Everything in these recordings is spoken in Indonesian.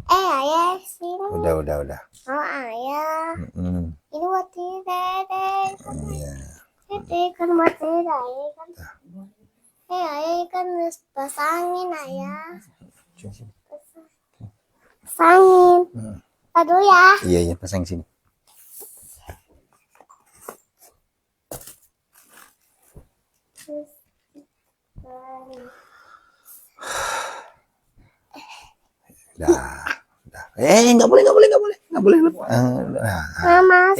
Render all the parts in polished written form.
Ayah sini. Udah. Oh ayah. Mm-mm. Ini buat dede. Iya. Dede kan buat dede ayah kan. Ayah kan harus pasangin ayah. Pasangin. Aduh ya. Iya, pasang sini. Udah. Nggak boleh. Mama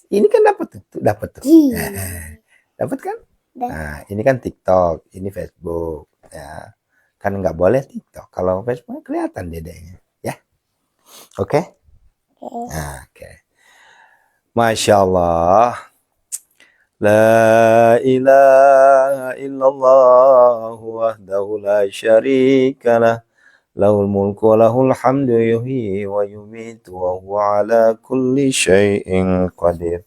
Ini kan dapat tuh. Dapat kan? Nah, ini kan TikTok, ini Facebook, ya. Kan nggak boleh TikTok. Kalau Facebook kelihatan dedenya, ya. Oke? Nah, oke. Masya Allah. La ilaha illallah wahdahu la syarikalah. Lahul mulku wa lahul hamdu yuhyi wa yumitu wa huwa ala kulli syai'in qadir.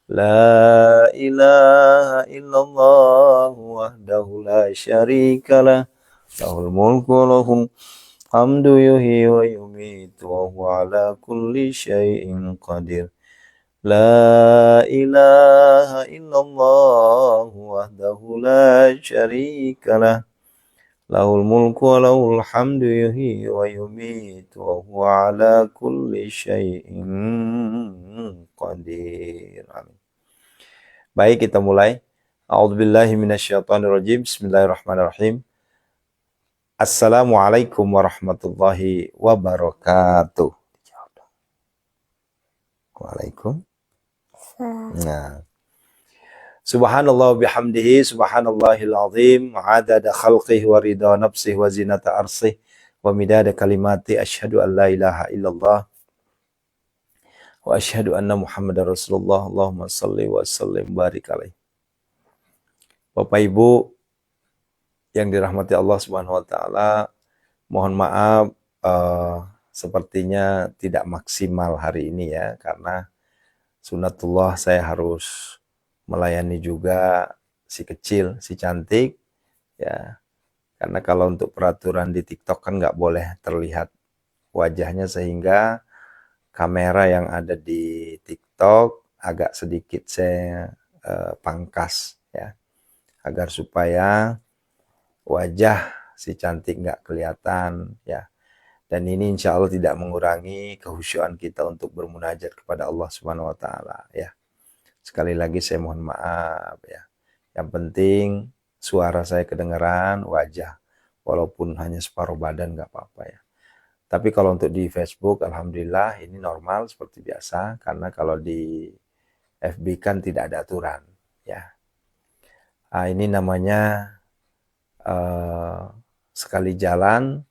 La ilaha illallah wahdahu la syarikalah. Lahul mulku wa lahul hamdu yuhyi wa yumitu wa huwa ala kulli syai'in qadir. La ilaha illallah wahdahu la syarikalah. Lahul mulku wa lahul hamdu yuhyi wa yumitu wa huwa ala kulli syai'in qadir. Amin. Baik, kita mulai. A'udzubillahi minasyaitonirrajim. Bismillahirrahmanirrahim. Assalamualaikum warahmatullahi wabarakatuh. Waalaikumsalam. Nah. Subhanallah bihamdihi subhanallahil azim adada khalqihi wa ridha nafsihi wa zinata arsihi wa midada kalimati asyhadu an la ilaha illallah wa asyhadu anna muhammadar rasulullah. Allahumma salli wa sallim barik alaihi. Bapak Ibu yang dirahmati Allah Subhanahu wa taala, mohon maaf sepertinya tidak maksimal hari ini ya, karena sunatullah saya harus melayani juga si kecil, si cantik, ya. Karena kalau untuk peraturan di TikTok kan nggak boleh terlihat wajahnya, sehingga kamera yang ada di TikTok agak sedikit saya pangkas, ya, agar supaya wajah si cantik nggak kelihatan, ya. Dan ini insya Allah tidak mengurangi kehusyuan kita untuk bermunajat kepada Allah Subhanahu Wa Taala, ya. Sekali lagi saya mohon maaf ya. Yang penting suara saya kedengaran, wajah walaupun hanya separuh badan nggak apa-apa ya. Tapi kalau untuk di Facebook, alhamdulillah ini normal seperti biasa, karena kalau di FB kan tidak ada aturan ya. Ini namanya sekali jalan,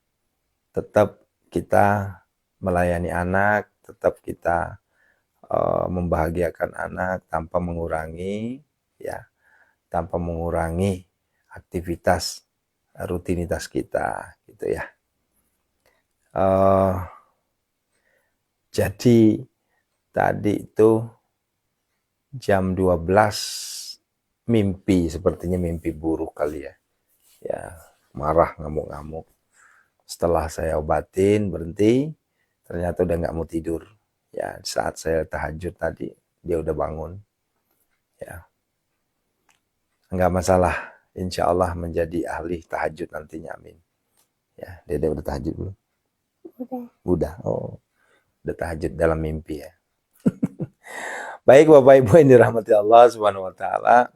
tetap kita melayani anak, tetap kita membahagiakan anak tanpa mengurangi aktivitas rutinitas kita gitu ya. Jadi tadi itu jam 12 mimpi, sepertinya mimpi buruk kali ya. Ya, marah, ngamuk-ngamuk. Setelah saya obatin, berhenti, ternyata udah nggak mau tidur. Ya, saat saya tahajud tadi, dia udah bangun. Ya, nggak masalah. Insya Allah menjadi ahli tahajud nantinya, amin. Ya, Dede udah tahajud belum? Udah. Oh, udah tahajud dalam mimpi ya. Baik Bapak Ibu yang dirahmati Allah Subhanahu Wa Taala,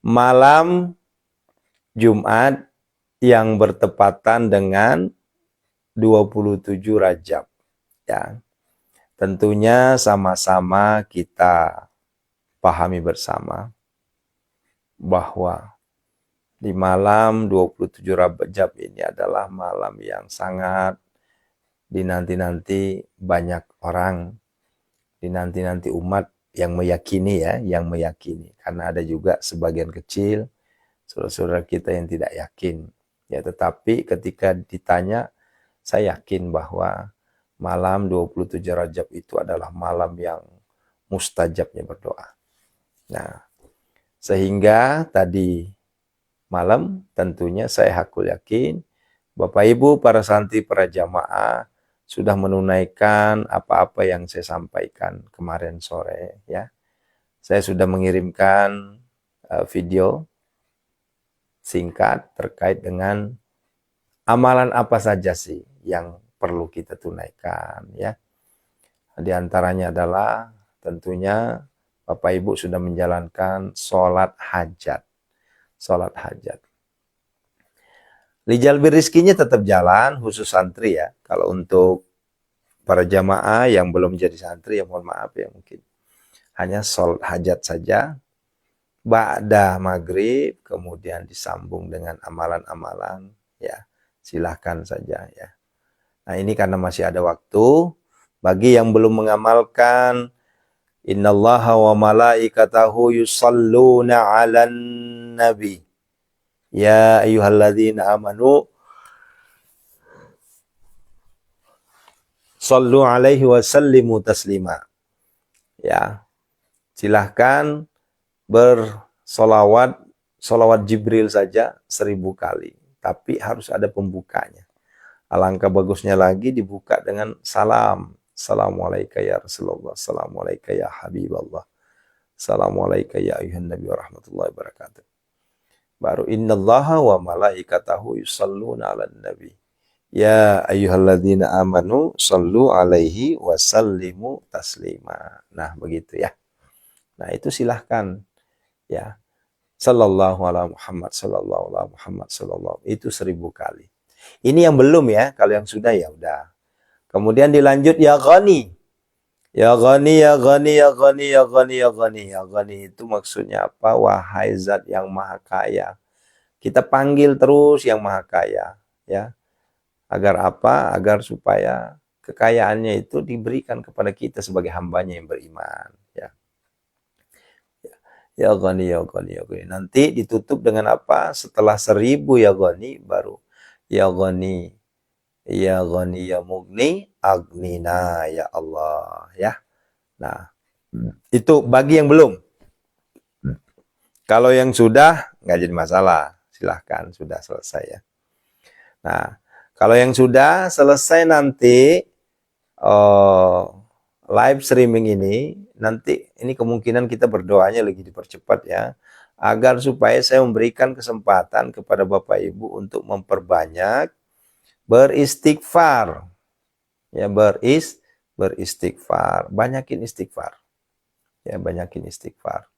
malam Jumat yang bertepatan dengan 27 Rajab, ya. Tentunya sama-sama kita pahami bersama bahwa di malam 27 Rajab ini adalah malam yang sangat dinanti-nanti banyak orang, dinanti-nanti umat yang meyakini ya, karena ada juga sebagian kecil saudara-saudara kita yang tidak yakin. Ya, tetapi ketika ditanya, saya yakin bahwa malam 27 Rajab itu adalah malam yang mustajabnya berdoa. Nah, sehingga tadi malam tentunya saya hakul yakin Bapak Ibu para santri, para jamaah sudah menunaikan apa-apa yang saya sampaikan kemarin sore ya. Saya sudah mengirimkan video singkat terkait dengan amalan apa saja sih yang perlu kita tunaikan ya. Di antaranya adalah tentunya Bapak Ibu sudah menjalankan sholat hajat. Sholat hajat. Lijalbir rizkinya tetap jalan, khusus santri ya. Kalau untuk para jamaah yang belum jadi santri, ya mohon maaf ya mungkin. Hanya sholat hajat saja. Ba'da maghrib, kemudian disambung dengan amalan-amalan. Ya, silahkan saja ya. Nah ini karena masih ada waktu. Bagi yang belum mengamalkan, innallaha wa malaikatahu yusalluna 'alan nabi. Ya ayyuhalladzina amanu sallu alaihi wa sallimu taslima. Ya. Silahkan bersolawat, solawat Jibril saja 1000 kali. Tapi harus ada pembukanya. Alangkah bagusnya lagi dibuka dengan salam. Assalamualaikum ya Rasulullah. Assalamualaikum ya Habiballah. Assalamualaikum ya ayuhan Nabi wa rahmatullahi wabarakatuh. Baru innallaha wa malaikatahu yusalluna 'alan nabi. Ya ayyuhalladzina amanu sallu alaihi wa sallimu taslima. Nah, begitu ya. Nah, itu silahkan ya. Sallallahu ala Muhammad sallallahu ala Muhammad sallallahu. Itu 1000 kali. Ini yang belum ya. Kalau yang sudah ya udah. Kemudian dilanjut ya Ghani. Ya Ghani, ya Ghani, ya Ghani, ya Ghani, ya Ghani. Ya Ghani itu maksudnya apa? Wahai zat yang maha kaya. Kita panggil terus yang maha kaya. Ya. Agar apa? Agar supaya kekayaannya itu diberikan kepada kita sebagai hambanya yang beriman. Ya. Ya Ghani, ya Ghani, ya Ghani. Nanti ditutup dengan apa? Setelah 1000 ya Ghani, baru ya Ghani. Ya Ghani ya Mughni Agnina ya Allah ya. Nah, itu bagi yang belum. Kalau yang sudah nggak jadi masalah, silahkan sudah selesai ya. Nah, kalau yang sudah selesai nanti live streaming ini, nanti ini kemungkinan kita berdoanya lagi dipercepat ya, agar supaya saya memberikan kesempatan kepada Bapak Ibu untuk memperbanyak beristighfar. Ya, beristighfar. Banyakin istighfar. Ya, banyakin istighfar.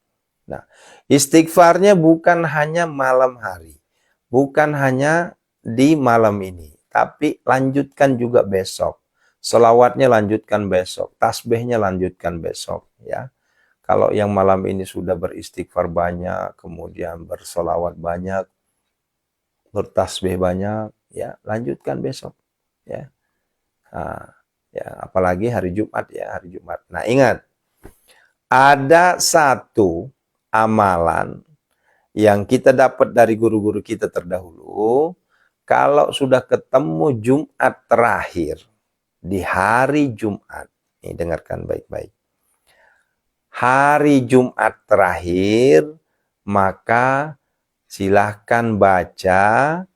Nah, istighfarnya bukan hanya malam hari. Bukan hanya di malam ini. Tapi lanjutkan juga besok. Selawatnya lanjutkan besok. Tasbihnya lanjutkan besok. Ya. Kalau yang malam ini sudah beristighfar banyak, kemudian bersolawat banyak, bertasbih banyak, ya lanjutkan besok ya. Nah, ya apalagi hari Jumat ya, hari Jumat. Nah ingat, ada satu amalan yang kita dapat dari guru-guru kita terdahulu. Kalau sudah ketemu Jumat terakhir di hari Jumat, ini dengarkan baik-baik, hari Jumat terakhir, maka silahkan baca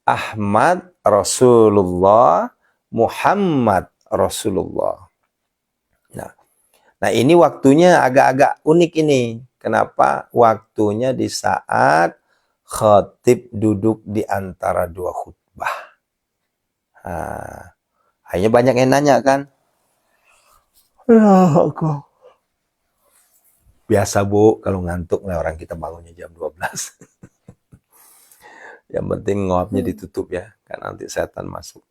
Ahmad Rasulullah, Muhammad Rasulullah. Nah ini waktunya agak-agak unik ini. Kenapa? Waktunya di saat khatib duduk di antara dua khutbah. Nah, hanya banyak yang nanya kan? Biasa Bu, kalau ngantuk lah orang kita bangunnya jam 12. Yang penting ngoapnya ditutup ya, kan nanti setan masuk.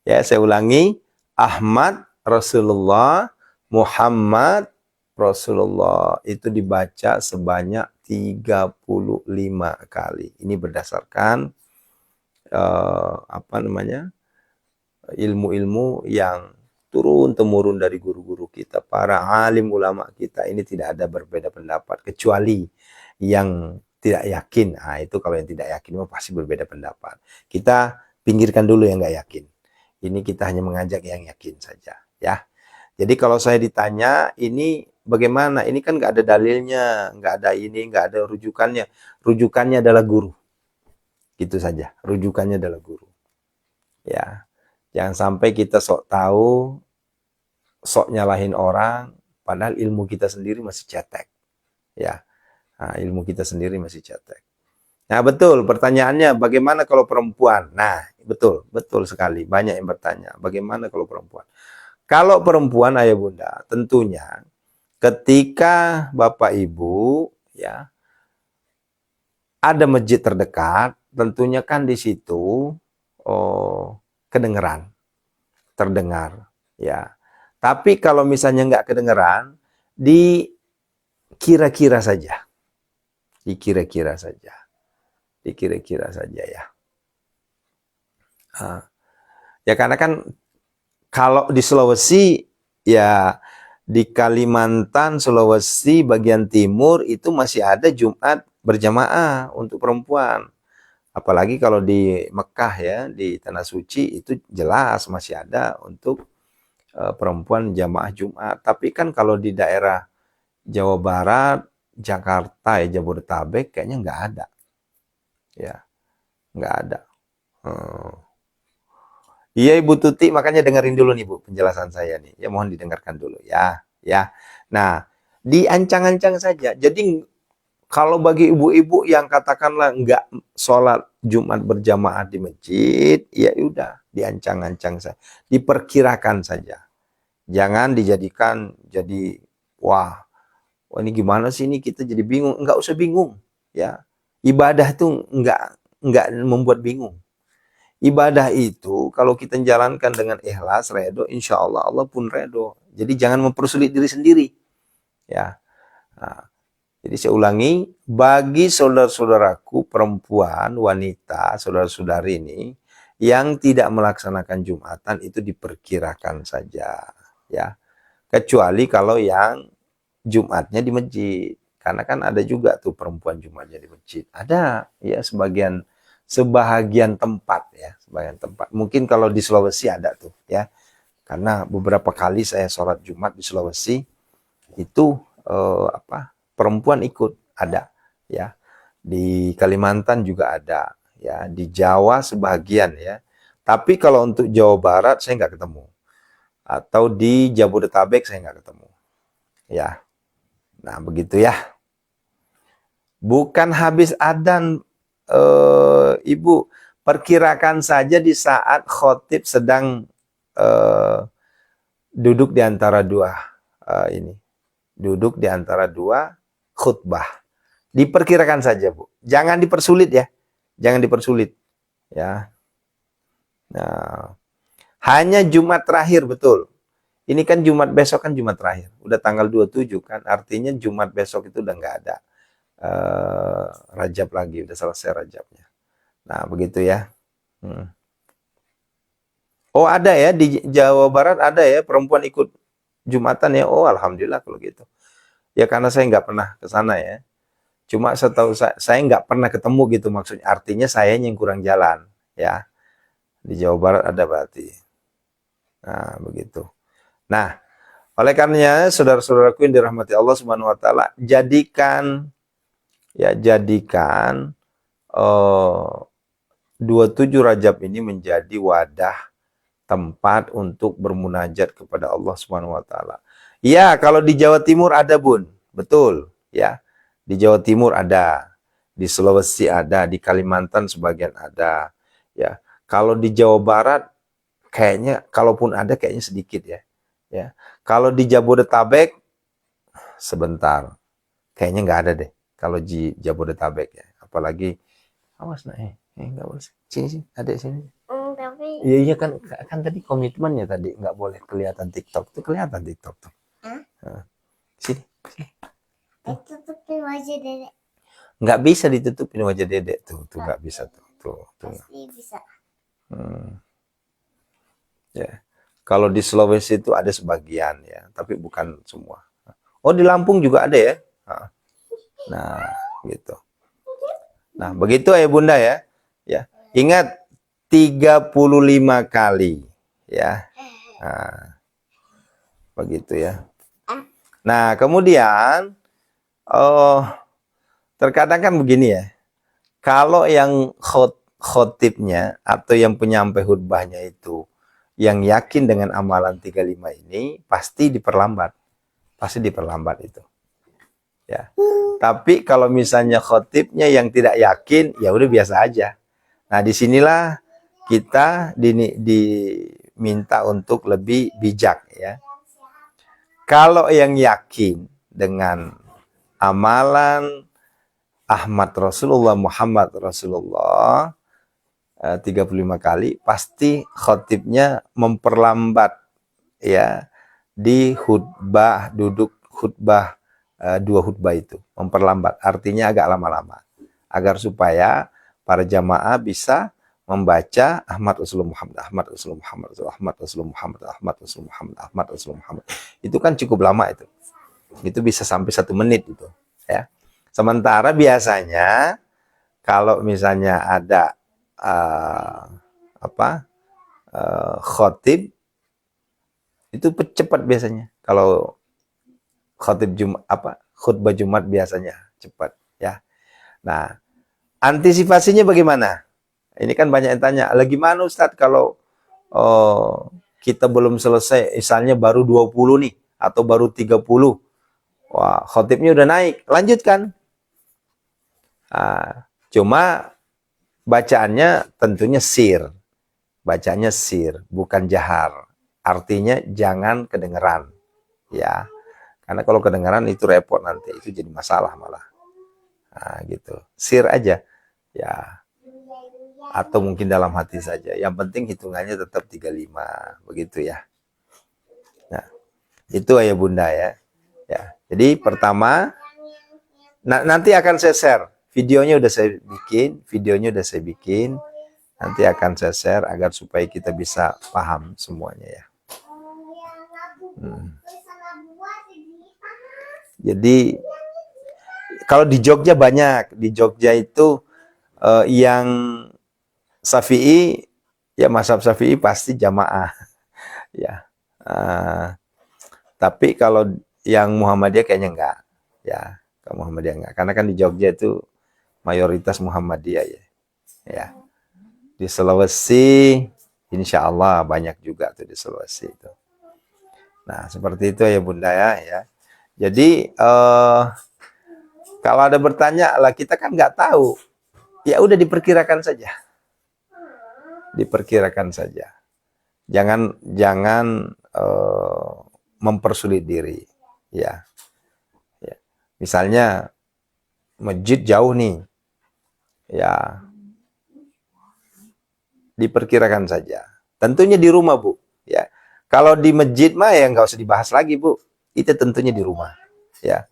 Ya, saya ulangi. Ahmad Rasulullah, Muhammad Rasulullah. Itu dibaca sebanyak 35 kali. Ini berdasarkan ilmu-ilmu yang turun-temurun dari guru-guru kita. Para alim ulama kita ini tidak ada berbeda pendapat. Kecuali yang tidak yakin. Nah, itu kalau yang tidak yakin pasti berbeda pendapat. Kita pinggirkan dulu yang nggak yakin. Ini kita hanya mengajak yang yakin saja, ya. Jadi kalau saya ditanya, ini bagaimana? Ini kan nggak ada dalilnya, nggak ada ini, nggak ada rujukannya. Rujukannya adalah guru. Gitu saja. Rujukannya adalah guru. Ya. Jangan sampai kita sok tahu, sok nyalahin orang, padahal ilmu kita sendiri masih cetek. Ya, nah, ilmu kita sendiri masih cetek. Nah, betul. Pertanyaannya, bagaimana kalau perempuan? Nah, betul sekali. Banyak yang bertanya, bagaimana kalau perempuan? Kalau perempuan, ayah bunda, tentunya ketika Bapak Ibu ya ada masjid terdekat, tentunya kan di situ kedengeran, terdengar, ya. Tapi kalau misalnya nggak kedengeran, dikira-kira saja, dikira-kira saja, dikira-kira saja ya. Ya karena kan kalau di Sulawesi, ya di Kalimantan, Sulawesi bagian timur itu masih ada Jumat berjamaah untuk perempuan. Apalagi kalau di Mekah ya, di Tanah Suci itu jelas masih ada untuk perempuan jamaah Jumat. Tapi kan kalau di daerah Jawa Barat, Jakarta ya, Jabodetabek kayaknya nggak ada. Ya, nggak ada. Iya Ibu Tuti, makanya dengerin dulu nih Bu penjelasan saya nih. Ya mohon didengarkan dulu ya, ya. Nah, diancang-ancang saja. Jadi kalau bagi ibu-ibu yang katakanlah nggak sholat Jumat berjamaah di masjid, ya udah diancang-ancang saja, diperkirakan saja. Jangan dijadikan jadi wah ini gimana sih ini kita jadi bingung. Nggak usah bingung, ya. Ibadah itu nggak membuat bingung. Ibadah itu kalau kita jalankan dengan ikhlas, redo, insya Allah Allah pun redo. Jadi jangan mempersulit diri sendiri, ya. Nah, jadi saya ulangi, bagi saudara-saudaraku perempuan, wanita, saudara-saudari ini yang tidak melaksanakan Jumatan itu diperkirakan saja, ya. Kecuali kalau yang Jumatnya di masjid. Karena kan ada juga tuh perempuan Jumatnya di masjid. Ada ya sebahagian tempat ya, sebagian tempat. Mungkin kalau di Sulawesi ada tuh ya. Karena beberapa kali saya sholat Jumat di Sulawesi itu perempuan ikut ada ya. Di Kalimantan juga ada ya, di Jawa sebagian ya. Tapi kalau untuk Jawa Barat saya nggak ketemu. Atau di Jabodetabek saya nggak ketemu. Ya. Nah, begitu ya. Bukan habis adzan Ibu, perkirakan saja di saat khotib sedang duduk di antara dua duduk di antara dua khutbah. Diperkirakan saja, Bu. Jangan dipersulit ya. Jangan dipersulit. Ya. Nah, hanya Jumat terakhir, betul. Ini kan Jumat besok kan Jumat terakhir. Udah tanggal 27 kan. Artinya Jumat besok itu udah nggak ada Rajab lagi. Udah selesai Rajabnya. Nah, begitu ya. Oh, ada ya. Di Jawa Barat ada ya. Perempuan ikut Jumatan ya. Oh, alhamdulillah kalau gitu. Ya karena saya nggak pernah ke sana ya. Cuma setahu saya nggak pernah ketemu gitu maksudnya. Artinya saya yang kurang jalan ya. Di Jawa Barat ada berarti. Nah, begitu. Nah, oleh karenanya saudara-saudaraku yang dirahmati Allah Subhanahu wa taala, jadikan 27 Rajab ini menjadi wadah tempat untuk bermunajat kepada Allah Subhanahu wa taala. Ya, kalau di Jawa Timur ada, Bun. Betul, ya. Di Jawa Timur ada, di Sulawesi ada, di Kalimantan sebagian ada, ya. Kalau di Jawa Barat kayaknya kalaupun ada kayaknya sedikit ya. Ya. Kalau di Jabodetabek sebentar. Kayaknya nggak ada deh kalau di Jabodetabek ya. Apalagi awas nggak boleh. Sini ada sini. Tapi Iya kan tadi komitmennya tadi nggak boleh kelihatan TikTok. Tuh kelihatan TikTok tuh. Nah, sini. tutupin wajah dedek. Nggak bisa ditutupin wajah dedek tuh nggak bisa tuh. Pasti bisa. Ya. Kalau di Sulawesi itu ada sebagian ya, tapi bukan semua. Oh, di Lampung juga ada ya. Nah, gitu. Nah, begitu ya Bunda ya. Ya. Ingat 35 kali ya. Nah, begitu ya. Nah, kemudian terkadang kan begini ya. Kalau yang khotibnya atau yang penyampai khutbahnya itu yang yakin dengan amalan 35 ini pasti diperlambat. Pasti diperlambat itu. Ya. Tapi kalau misalnya khotibnya yang tidak yakin, ya udah biasa aja. Nah, disinilah kita diminta untuk lebih bijak ya. Kalau yang yakin dengan amalan Ahmad Rasulullah, Muhammad Rasulullah 35 kali, pasti khotibnya memperlambat ya di khutbah, duduk khutbah 2 khutbah itu, memperlambat, artinya agak lama-lama, agar supaya para jamaah bisa membaca Ahmad Rasulullah Muhammad, Ahmad Rasulullah Muhammad, Ahmad Rasulullah Muhammad, Ahmad Rasulullah Muhammad, Ahmad Rasulullah Muhammad. Itu kan cukup lama itu. Itu bisa sampai 1 menit itu, ya. Sementara biasanya kalau misalnya ada khotib itu cepat biasanya. Kalau khotib khutbah Jumat biasanya cepat ya. Nah, antisipasinya bagaimana? Ini kan banyak yang tanya, lagi mana Ustadz kalau kita belum selesai, misalnya baru 20 nih atau baru 30. Wah, khotibnya udah naik, lanjutkan. Cuma bacaannya tentunya sir. Bacaannya sir, bukan jahar. Artinya jangan kedengeran. Ya. Karena kalau kedengaran itu repot nanti, itu jadi masalah malah. Nah, gitu. Sir aja. Ya. Atau mungkin dalam hati saja. Yang penting hitungannya tetap 35, begitu ya. Nah, itu ayah bunda ya. Ya. Jadi pertama, nanti akan saya share. Videonya udah saya bikin, nanti akan saya share agar supaya kita bisa paham semuanya ya. Jadi kalau di Jogja banyak, di Jogja itu yang Syafi'i ya, mazhab Syafi'i pasti jamaah ya. Tapi kalau yang Muhammadiyah kayaknya enggak ya, kalau Muhammadiyah enggak, karena kan di Jogja itu mayoritas Muhammadiyah ya. Ya. Di Sulawesi insya Allah banyak juga tuh di Sulawesi itu. Nah, seperti itu ya bunda ya. Jadi kalau ada bertanya lah, kita kan nggak tahu, ya udah diperkirakan saja, jangan mempersulit diri ya. Misalnya masjid jauh nih ya, diperkirakan saja, tentunya di rumah bu ya. Kalau di masjid mah ya nggak usah dibahas lagi bu, itu tentunya di rumah ya.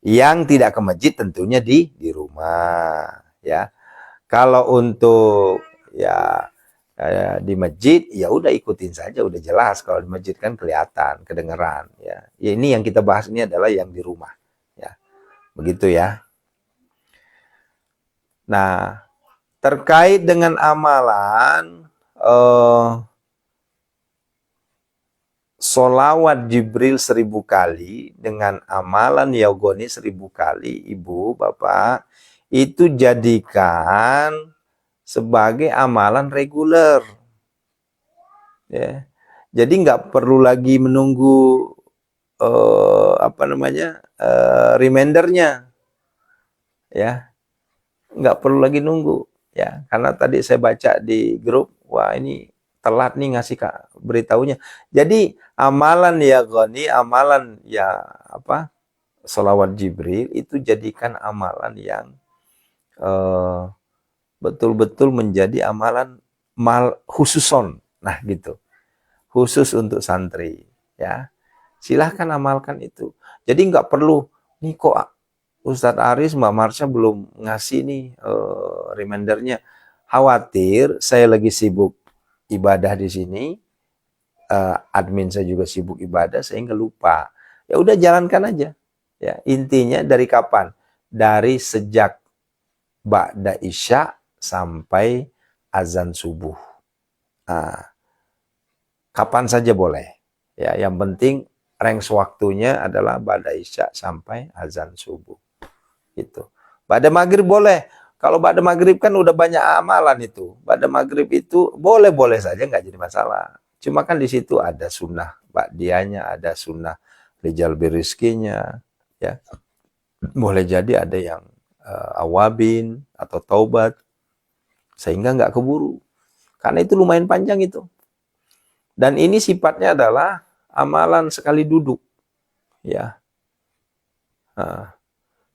Yang tidak ke masjid tentunya di rumah ya. Kalau untuk ya di masjid ya udah ikutin saja, udah jelas. Kalau di masjid kan kelihatan, kedengeran ya. Ya ini yang kita bahas ini adalah yang di rumah ya. Begitu ya. Nah, terkait dengan amalan Sholawat Jibril 1000 kali dengan amalan Yogoni 1000 kali, ibu, bapak, itu jadikan sebagai amalan reguler. Ya. Jadi nggak perlu lagi menunggu remindernya, ya, nggak perlu lagi nunggu, ya. Karena tadi saya baca di grup, wah ini telat nih ngasih beritahunya. Jadi amalan Yogoni, amalan Sholawat Jibril itu jadikan amalan yang betul-betul menjadi amalan khususon. Nah gitu, khusus untuk santri ya. Silahkan amalkan itu. Jadi nggak perlu nih, kok Ustadz Aris, Mbak Marsha belum ngasih nih remindernya. Khawatir saya lagi sibuk ibadah di sini, admin saya juga sibuk ibadah sehingga lupa. Ya udah jalankan aja. Ya, intinya dari kapan? Dari sejak ba'da isya sampai azan subuh. Nah, kapan saja boleh. Ya, yang penting range waktunya adalah ba'da isya sampai azan subuh. Gitu. Ba'da maghrib boleh. Kalau ba'da maghrib kan udah banyak amalan itu. Ba'da maghrib itu boleh-boleh saja, nggak jadi masalah. Cuma kan di situ ada sunnah ba'diyahnya, ada sunnah rijal birizkinya, ya. Boleh jadi ada yang awabin atau taubat, sehingga nggak keburu. Karena itu lumayan panjang itu. Dan ini sifatnya adalah amalan sekali duduk, ya. Nah,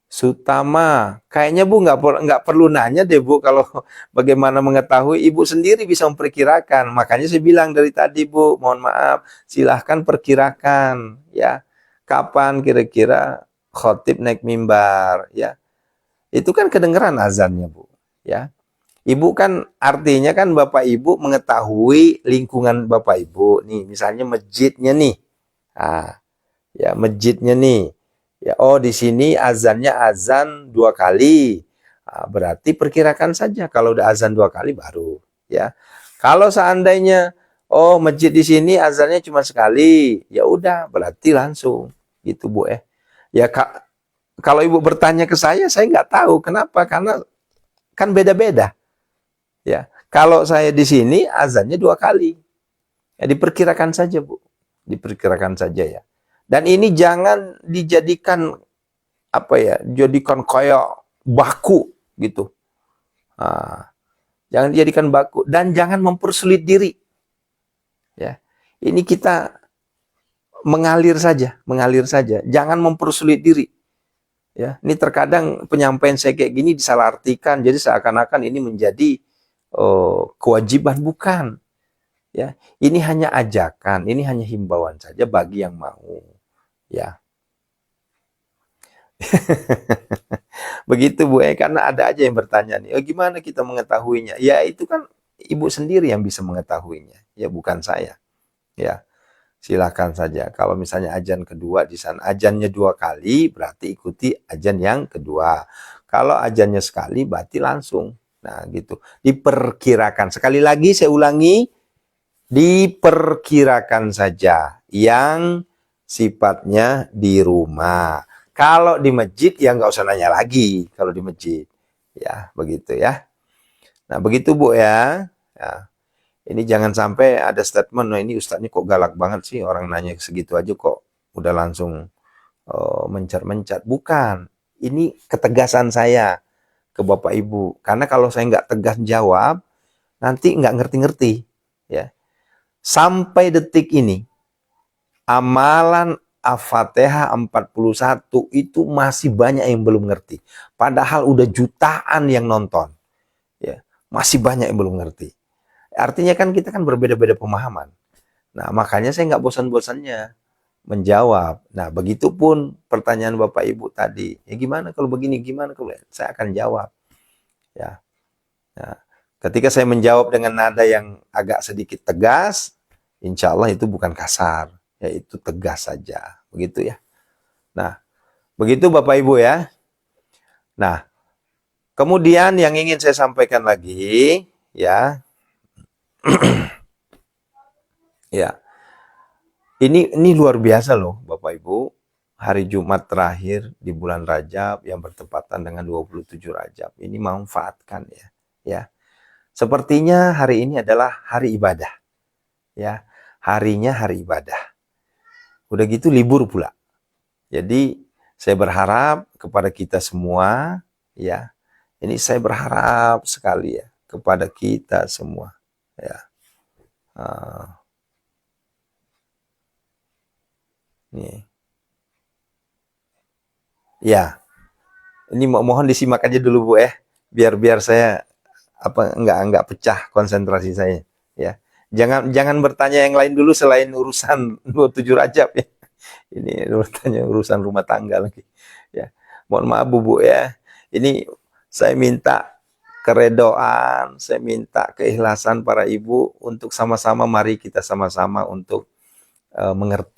Sutama, kayaknya Bu nggak perlu nanya deh Bu kalau bagaimana mengetahui, Ibu sendiri bisa memperkirakan. Makanya saya bilang dari tadi Bu, mohon maaf, silahkan perkirakan ya. Kapan kira-kira khotib naik mimbar ya. Itu kan kedengeran azannya Bu ya. Ibu kan artinya kan Bapak Ibu mengetahui lingkungan Bapak Ibu nih, misalnya masjidnya nih. Nah, ya masjidnya nih. Ya, oh di sini azannya azan 2 kali. Nah, berarti perkirakan saja kalau udah azan 2 kali baru ya. Kalau seandainya oh masjid di sini azannya cuma sekali, ya udah berarti langsung gitu Bu eh. Ya Kak, kalau Ibu bertanya ke saya nggak tahu kenapa, karena kan beda-beda ya. Kalau saya di sini azannya 2 kali. Ya diperkirakan saja Bu. Diperkirakan saja ya. Dan ini jangan dijadikan apa ya, jadikan kayak baku gitu. Nah, jangan dijadikan baku dan jangan mempersulit diri. Ya, ini kita mengalir saja. Jangan mempersulit diri. Ya, ini terkadang penyampaian saya kayak gini disalahartikan, jadi seakan-akan ini menjadi kewajiban, bukan. Ya, ini hanya ajakan, ini hanya himbauan saja bagi yang mau. Ya. Begitu Bu, karena ada aja yang bertanya nih, gimana kita mengetahuinya? Ya itu kan Ibu sendiri yang bisa mengetahuinya, ya bukan saya. Ya, silakan saja. Kalau misalnya azan kedua di sana, azannya 2 kali, berarti ikuti azan yang kedua. Kalau azannya sekali, berarti langsung. Nah gitu, diperkirakan. Sekali lagi saya ulangi, diperkirakan saja yang sifatnya di rumah. Kalau di masjid ya nggak usah nanya lagi kalau di masjid. Ya, begitu ya. Nah, begitu Bu ya. Ya. Ini jangan sampai ada statement, nah ini ustadznya kok galak banget sih, orang nanya segitu aja kok udah langsung mencat-mencat. Bukan. Ini ketegasan saya ke Bapak Ibu. Karena kalau saya nggak tegas jawab, nanti nggak ngerti-ngerti. Ya. Sampai detik ini, amalan Al-Fatihah 41 itu masih banyak yang belum ngerti. Padahal udah jutaan yang nonton. Ya, masih banyak yang belum ngerti. Artinya kan kita kan berbeda-beda pemahaman. Nah, makanya saya nggak bosan-bosannya menjawab. Nah, begitupun pertanyaan Bapak Ibu tadi. Ya gimana kalau begini, gimana kalau saya akan jawab. Ya. Nah, ketika saya menjawab dengan nada yang agak sedikit tegas, insya Allah itu bukan kasar, yaitu tegas saja. Begitu ya. Nah, begitu Bapak Ibu ya. Nah, kemudian yang ingin saya sampaikan lagi, ya, ya, ini luar biasa loh Bapak Ibu. Hari Jumat terakhir di bulan Rajab yang bertepatan dengan 27 Rajab. Ini manfaatkan ya. Ya. Sepertinya hari ini adalah hari ibadah. Ya. Harinya hari ibadah. Udah gitu libur pula. Jadi saya berharap kepada kita semua, ya, ini saya berharap sekali ya kepada kita semua, ya. Nih, ya, ini mohon disimak aja dulu Bu biar saya enggak pecah konsentrasi saya, ya. Jangan bertanya yang lain dulu selain urusan 27 Rajab ya. Ini bertanya urusan rumah tangga lagi. Ya, mohon maaf Bu ya. Ini saya minta keredoan, saya minta keikhlasan para ibu untuk sama-sama, mari kita sama-sama untuk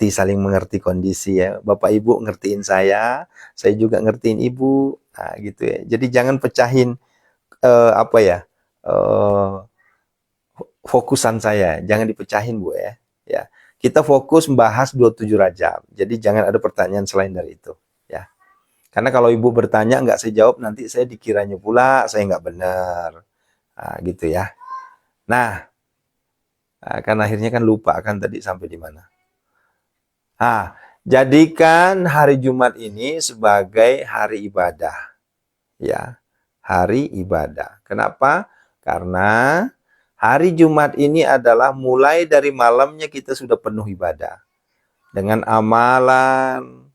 saling mengerti kondisi ya. Bapak Ibu ngertiin saya juga ngertiin Ibu. Nah, gitu ya. Jadi jangan pecahin fokusan saya, jangan dipecahin Bu ya. Ya. Kita fokus membahas 27 Rajab. Jadi jangan ada pertanyaan selain dari itu, ya. Karena kalau Ibu bertanya nggak saya jawab, nanti saya dikiranya pula saya nggak benar. Nah, gitu ya. Nah, Nah, kan akhirnya kan lupa kan tadi sampai di mana. Jadikan hari Jumat ini sebagai hari ibadah. Ya, hari ibadah. Kenapa? Karena hari Jumat ini adalah mulai dari malamnya kita sudah penuh ibadah. Dengan amalan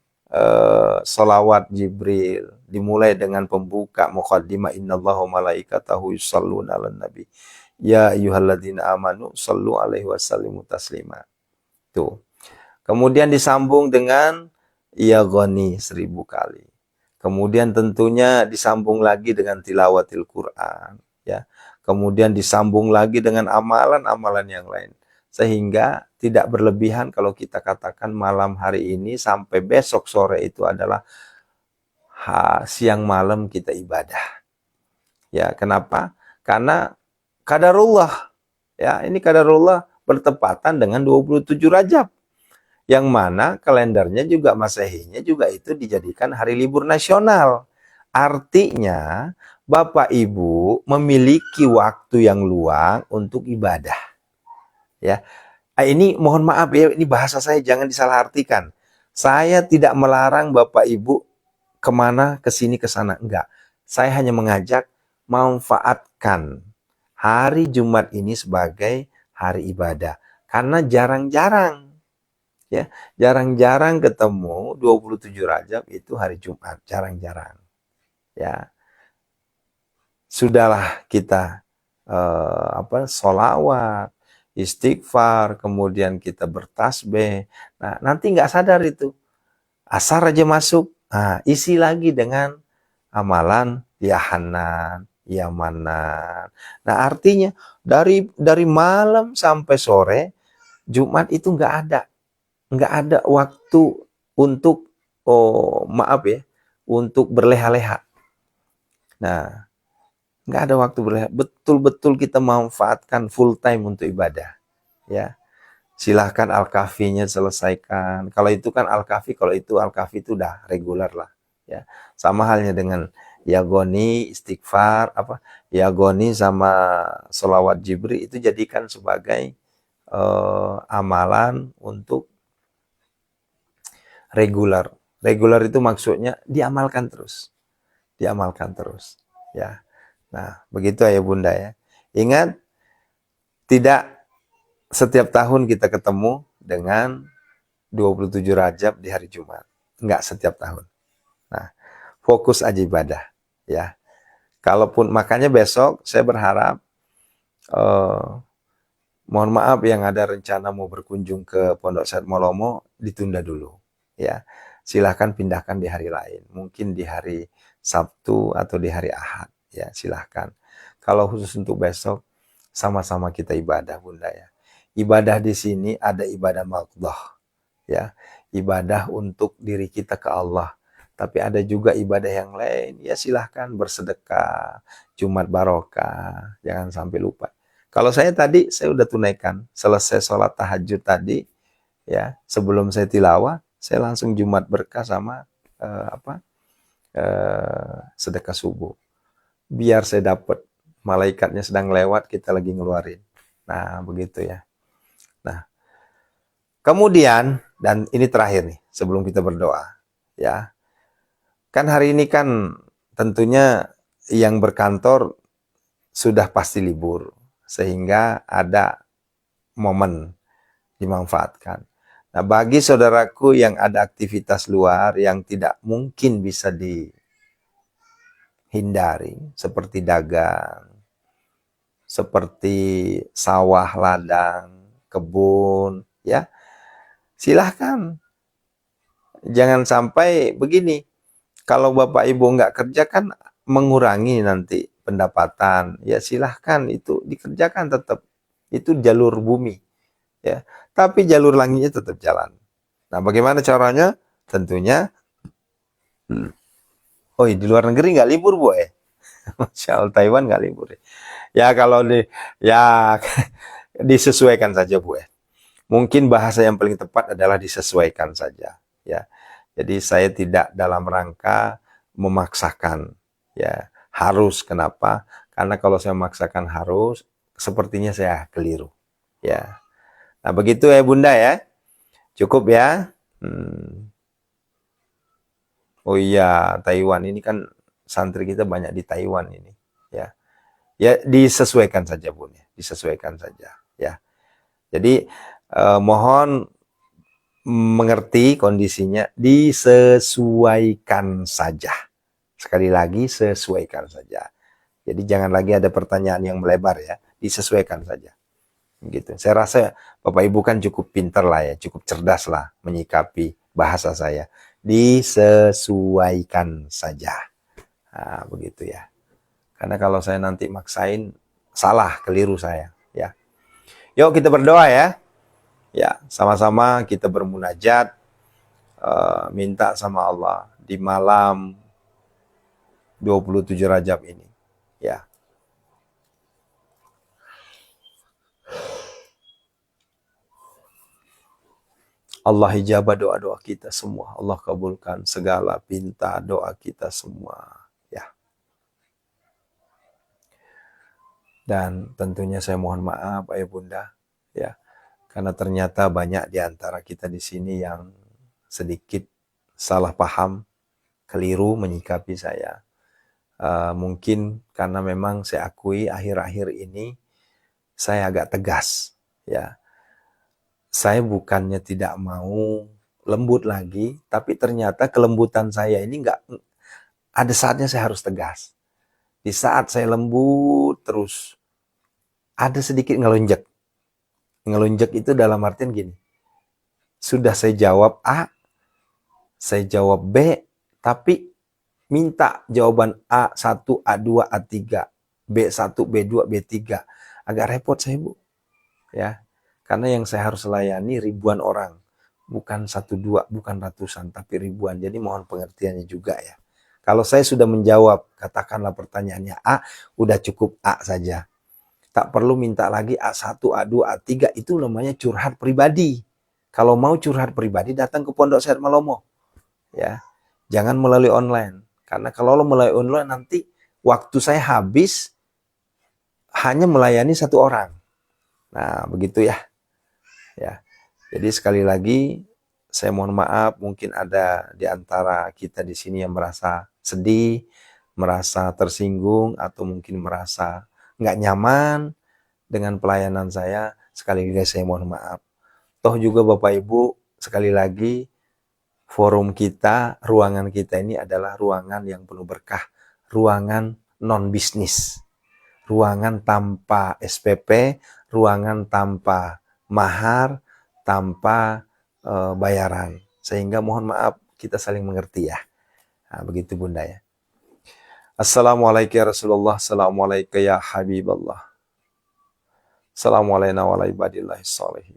salawat Jibril. Dimulai dengan pembuka muqaddimah innallaha wa malaikatahu yusholluna 'alan nabi. Ya ayyuhalladzina amanu shallu alaihi wasallimu taslima. Tuh. Kemudian disambung dengan ya Ghani 1000 kali. Kemudian tentunya disambung lagi dengan tilawatil Quran, ya. Kemudian disambung lagi dengan amalan-amalan yang lain. Sehingga tidak berlebihan kalau kita katakan malam hari ini sampai besok sore itu adalah siang malam kita ibadah. Ya, kenapa? Karena qadarullah. Ya, ini qadarullah bertepatan dengan 27 Rajab. Yang mana kalendernya juga Masehinya juga itu dijadikan hari libur nasional. Artinya Bapak Ibu memiliki waktu yang luang untuk ibadah. Ya. Ini mohon maaf ya, ini bahasa saya jangan disalahartikan. Saya tidak melarang Bapak Ibu kemana, kesini, kesana. Enggak. Saya hanya mengajak manfaatkan hari Jumat ini sebagai hari ibadah. Karena jarang-jarang. Ya, jarang-jarang ketemu 27 Rajab itu hari Jumat, jarang-jarang. Ya. Sudahlah kita sholawat, istighfar, kemudian kita bertasbih. Nah, nanti nggak sadar itu. Asar aja masuk, isi lagi dengan amalan ya Hanan, ya Manan. Nah, artinya dari malam sampai sore Jumat itu nggak ada waktu untuk untuk berleha-leha. Nah, nggak ada waktu berleha. Betul-betul kita manfaatkan full time untuk ibadah. Ya, silahkan Al-Kafinya selesaikan. Kalau itu kan Al-Kafi, kalau itu Al-Kafi itu udah reguler lah. Ya, sama halnya dengan Yagoni, istighfar, Yagoni sama sholawat Jibril itu jadikan sebagai amalan untuk reguler. Reguler itu maksudnya diamalkan terus. Diamalkan terus. Ya. Nah, begitu ya Bunda ya. Ingat, tidak setiap tahun kita ketemu dengan 27 Rajab di hari Jumat. Enggak setiap tahun. Nah, fokus aja ibadah. Ya. Kalaupun, makanya besok saya berharap, mohon maaf yang ada rencana mau berkunjung ke Pondok Said Molomo, ditunda dulu. Ya. Silahkan pindahkan di hari lain. Mungkin di hari Sabtu atau di hari Ahad. Ya, silahkan. Kalau khusus untuk besok, sama-sama kita ibadah Bunda ya. Ibadah di sini ada ibadah maqdah, ya. Ibadah untuk diri kita ke Allah. Tapi ada juga ibadah yang lain. Ya silahkan bersedekah, Jumat barokah, jangan sampai lupa. Kalau saya tadi, saya udah tunaikan. Selesai sholat tahajud tadi, ya sebelum saya tilawah, saya langsung Jumat berkah sama sedekah subuh. Biar saya dapat, malaikatnya sedang lewat, kita lagi ngeluarin. Nah, begitu ya. Nah, kemudian, dan ini terakhir nih, sebelum kita berdoa, ya. Kan hari ini kan tentunya yang berkantor sudah pasti libur, sehingga ada momen dimanfaatkan. Nah, bagi saudaraku yang ada aktivitas luar yang tidak mungkin bisa hindari, seperti dagang, seperti sawah, ladang, kebun, ya silahkan. Jangan sampai begini, kalau Bapak Ibu nggak kerja kan mengurangi nanti pendapatan, ya silahkan itu dikerjakan tetap. Itu jalur bumi, ya. Tapi jalur langitnya tetap jalan. Nah, bagaimana caranya? Tentunya di luar negeri nggak libur, Bu. Masya Allah, Taiwan nggak libur. Ya kalau disesuaikan saja, Bu. Mungkin bahasa yang paling tepat adalah disesuaikan saja. Ya, jadi saya tidak dalam rangka memaksakan. Ya, harus. Kenapa? Karena kalau saya memaksakan harus, sepertinya saya keliru. Ya. Nah, begitu ya Bunda ya. Cukup ya. Oh iya, Taiwan ini kan santri kita banyak di Taiwan ini, ya. Ya disesuaikan saja Bun, ya. Disesuaikan saja, ya. Jadi mohon mengerti kondisinya, disesuaikan saja. Sekali lagi sesuaikan saja. Jadi jangan lagi ada pertanyaan yang melebar ya, disesuaikan saja. Gitu. Saya rasa Bapak Ibu kan cukup pintar lah ya, cukup cerdas lah menyikapi bahasa saya. Disesuaikan saja. Nah, begitu ya. Karena kalau saya nanti maksain, salah, keliru saya. Ya. Yuk kita berdoa ya. Ya, sama-sama kita bermunajat, minta sama Allah di malam 27 Rajab ini. Ya. Allah ijabah doa-doa kita semua. Allah kabulkan segala pinta doa kita semua. Ya. Dan tentunya saya mohon maaf Ayah Bunda, ya. Karena ternyata banyak di antara kita di sini yang sedikit salah paham, keliru menyikapi saya. Mungkin karena memang saya akui akhir-akhir ini saya agak tegas, ya. Saya bukannya tidak mau lembut lagi, tapi ternyata kelembutan saya ini ada saatnya saya harus tegas. Di saat saya lembut terus, ada sedikit ngelonjak. Ngelonjak itu dalam artian gini, sudah saya jawab A, saya jawab B, tapi minta jawaban A1, A2, A3, B1, B2, B3. Agak repot saya Bu. Ya. Karena yang saya harus layani ribuan orang. Bukan 1, 2, bukan ratusan, tapi ribuan. Jadi mohon pengertiannya juga ya. Kalau saya sudah menjawab, katakanlah pertanyaannya A, udah cukup A saja. Tak perlu minta lagi A1, A2, A3, itu namanya curhat pribadi. Kalau mau curhat pribadi, datang ke Pondok Sehat Malomo. Ya. Jangan melalui online. Karena kalau melalui online nanti waktu saya habis hanya melayani satu orang. Nah, begitu ya. Ya. Jadi sekali lagi saya mohon maaf, mungkin ada di antara kita di sini yang merasa sedih, merasa tersinggung, atau mungkin merasa nggak nyaman dengan pelayanan saya. Sekali lagi saya mohon maaf. Toh juga Bapak Ibu, sekali lagi forum kita, ruangan kita ini adalah ruangan yang penuh berkah, ruangan non bisnis, ruangan tanpa SPP, ruangan tanpa mahar, tanpa bayaran. Sehingga mohon maaf kita saling mengerti ya. Nah, begitu Bunda ya. Assalamualaikum ya Rasulullah, assalamualaikum ya Habiballah. Assalamualaikum warahmatullahi wabarakatuh.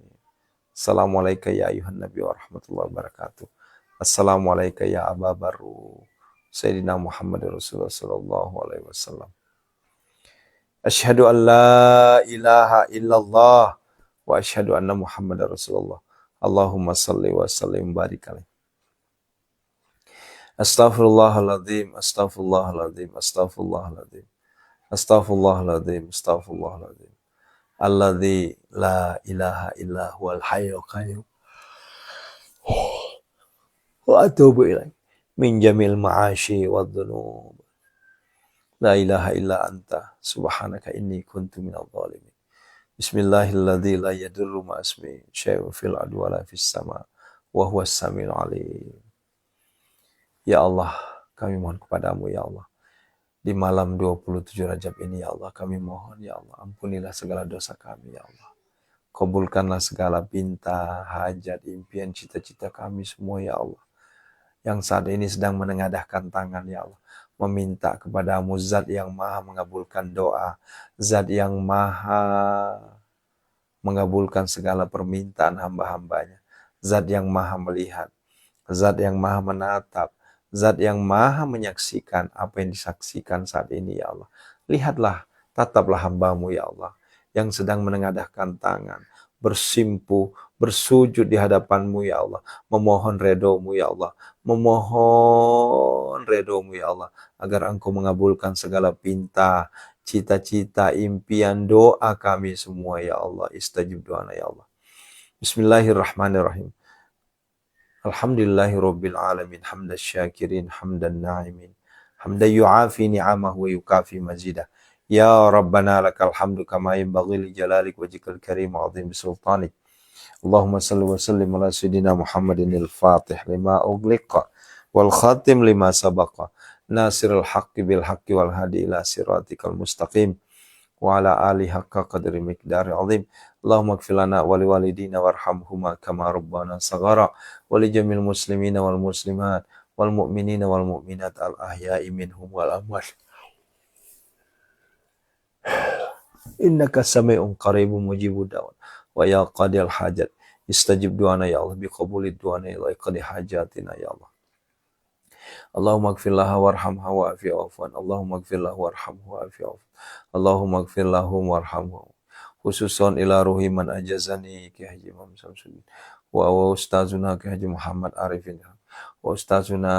Assalamualaikum ya ayuhan nabi wa rahmatullahi wabarakatuh. Assalamualaikum ya Aba Baru Sayyidina Muhammad Rasulullah sallallahu alaihi wasallam. Asyhadu an la ilaha illallah wa asyhadu anna Muhammadar Rasulullah. Allahumma salli wa sallim barik alaihi. Astaghfirullahaladzim, astaghfirullahaladzim, astaghfirullahaladzim, astaghfirullahaladzim, astaghfirullahaladzim. Alladzi la ilaha illa huwal hayyul qayyum. Wa atubu ilaih min jamil ma'ashi wad dhunub. La ilaha illa anta subhanaka inni kuntu minadh dhalimin. Bismillahilladzi la yadurru ma'asmi syai'un fil ardi wa la fis sama wa huwas samiul alim. Ya Allah, kami mohon kepadamu ya Allah. Di malam 27 Rajab ini ya Allah, kami mohon ya Allah, ampunilah segala dosa kami ya Allah. Kabulkanlah segala pinta, hajat, impian, cita-cita kami semua ya Allah. Yang saat ini sedang menengadahkan tangan ya Allah. Meminta kepadamu Zat yang maha mengabulkan doa. Zat yang maha mengabulkan segala permintaan hamba-hambanya. Zat yang maha melihat. Zat yang maha menatap. Zat yang maha menyaksikan apa yang disaksikan saat ini ya Allah. Lihatlah, tataplah hambamu ya Allah. Yang sedang menengadahkan tangan. Bersimpuh, bersujud di hadapanmu ya Allah. Memohon redomu ya Allah. Memohon redomu ya Allah. Agar engkau mengabulkan segala pinta, cita-cita, impian, doa kami semua ya Allah. Istajib doana ya Allah. Bismillahirrahmanirrahim. Alhamdulillahirabbil alamin, hamdan syakirin, hamdan na'imin, hamdan yu'afi ni'amahu wa yukafi mazidah. Ya Rabbana lakal hamdu kama yanbaghi li jalalik wajhikal karim wa 'azimi sultanik. Allahumma salli wa sallim ala sayyidina Muhammadin al-Fatih lima ughliqa wal khatim lima sabaqa. Nasirul haqqi bil haqqi wal hadi ila siratikal mustaqim wa ala alihi haqqa qadri miqdari azim. Allahumma ighfir lana wa liwalidina warhamhuma kama rabbana saghara wa li jamil muslimina wal muslimat wal mu'minina wal mu'minat al ahya'i minhum wal amwat. Innaka sami'un qaribun mujibud da'wat wa ya qadil hajat istajib du'ana ya Allah bi qabulid du'ana ya Allah qadi hajatina ya Allah. Allahumma ighfir laha warhamha wa'afi wa'afwan. Allahumma ighfir lahu warhamhu wa'afi wa'afwan. Allahumma ighfir lahum warhamhu. Khususan ila ruhi man ajazani Ki Haji Imam Samsuddin wa ustazuna Ki Haji Muhammad Arifin wa ustazuna